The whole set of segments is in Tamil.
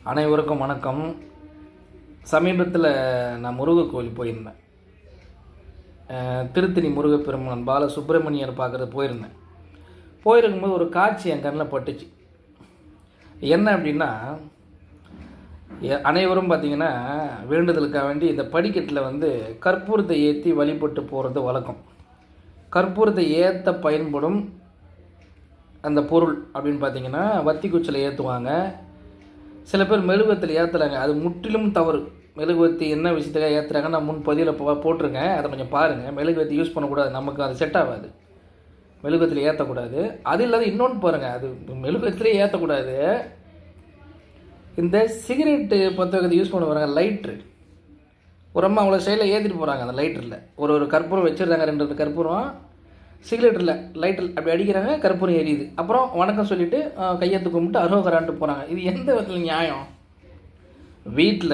அனைவருக்கும் வணக்கம். சமீபத்தில் நான் முருகர் கோவில் போயிருந்தேன். திருத்தணி முருகப்பெருமான் பாலசுப்ரமணியர் பார்க்குறது போயிருக்கும்போது ஒரு காட்சி என் கண்ணில் பட்டுச்சு. என்ன அப்படின்னா, அனைவரும் பார்த்திங்கன்னா வேண்டுதலுக்காக வேண்டி இந்த படிக்கட்டில் கற்பூரத்தை ஏற்றி வழிபட்டு போகிறது வழக்கம். கற்பூரத்தை ஏற்ற பயன்படும் அந்த பொருள் அப்படின்னு பார்த்திங்கன்னா வத்தி குச்சில் ஏற்றுவாங்க. சில பேர் மெழுகுவத்தில் ஏற்றுறாங்க. அது முற்றிலும் தவறு. மெழுகுவத்தி என்ன விஷயத்துக்காக ஏற்றுறாங்க நான் முன் பதிவில் போட்டிருக்கேன், அதை கொஞ்சம் பாருங்கள். மெழுகுவத்தி யூஸ் பண்ணக்கூடாது, நமக்கு அது செட் ஆகாது. மெழுகுவத்தில் ஏற்றக்கூடாது. அது இல்லாத இன்னொன்று பாருங்கள், அது மெழுகுவத்திலே ஏற்றக்கூடாது. இந்த சிகரெட்டு பற்ற வைக்கிறது யூஸ் பண்ண போகிறாங்க, லைட்ரு. ஒரு அம்மா அவ்வளோ ஸ்டைலில் ஏற்றிட்டு போகிறாங்க. அந்த லைட்டரில் ஒரு கற்பூரம் வச்சுருந்தாங்க, 2 கற்பூரம் சிகரெட்டில் லைட்டில் அப்படி அடிக்கிறாங்க, கற்பூரம் எரியுது. அப்புறம் வணக்கம் சொல்லிவிட்டு கையெழுத்து கும்பிட்டு அரோகரான்ட்டு போகிறாங்க. இது எந்த விதத்தில் நியாயம்? வீட்டில்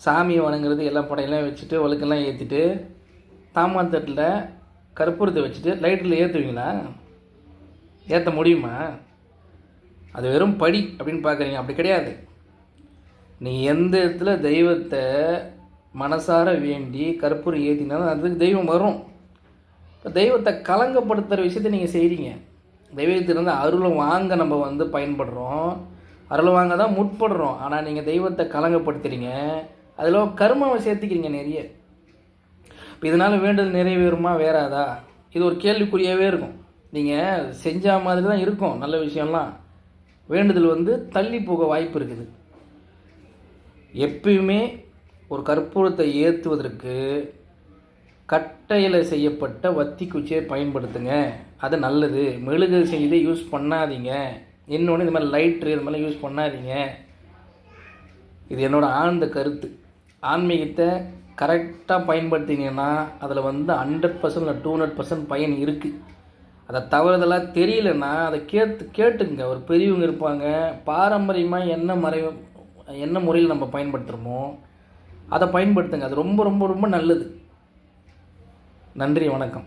சாமியை வணங்குறது எல்லா படையெல்லாம் வச்சுட்டு வழுக்கெல்லாம் ஏற்றிட்டு தாமான் தட்டில் கற்பூரத்தை வச்சுட்டு லைட்டில் ஏற்றுவீங்களா? ஏற்ற முடியுமா? அது வெறும் படி அப்படின்னு பார்க்குறீங்க. அப்படி கிடையாது. நீங்கள் எந்த இடத்துல தெய்வத்தை மனசார வேண்டி கற்பூரம் ஏற்றினாலும் அதுக்கு தெய்வம் வரும். இப்போ தெய்வத்தை கலங்கப்படுத்துகிற விஷயத்தை நீங்கள் செய்கிறீங்க. தெய்வத்திலிருந்து அருளை வாங்க நம்ம பயன்படுறோம், அருளை வாங்க தான் முற்படுறோம். ஆனால் நீங்கள் தெய்வத்தை கலங்கப்படுத்துகிறீங்க, அதில் கர்மாவை சேர்த்துக்கிறீங்க நிறைய. இப்போ இதனால் வேண்டுதல் நிறைவேறுமா வேறாதா? இது ஒரு கேள்விக்குறியாகவே இருக்கும். நீங்கள் செஞ்ச மாதிரி தான் இருக்கும் நல்ல விஷயம்லாம். வேண்டுதல் தள்ளி போக வாய்ப்பு இருக்குது. எப்பயுமே ஒரு கற்பூரத்தை ஏற்றுவதற்கு கட்டையில் செய்யப்பட்ட வத்தி குச்சியை பயன்படுத்துங்க, அது நல்லது. மெழுகு செய்து யூஸ் பண்ணாதீங்க. இன்னொன்று இந்த மாதிரி லைட்ரு இது மாதிரிலாம் யூஸ் பண்ணாதீங்க. இது என்னோடய ஆழ்ந்த கருத்து. ஆன்மீகத்தை கரெக்டாக பயன்படுத்திங்கன்னா அதில் 100% இல்லை 200% பயன் இருக்குது. அதை தவறுதலாக தெரியலன்னா அதை கேட்டுங்க. ஒரு பெரியவங்க இருப்பாங்க, பாரம்பரியமாக என்ன முறையில் நம்ம பயன்படுத்துகிறோமோ அதை பயன்படுத்துங்க. அது ரொம்ப ரொம்ப ரொம்ப நல்லது. நன்றி, வணக்கம்.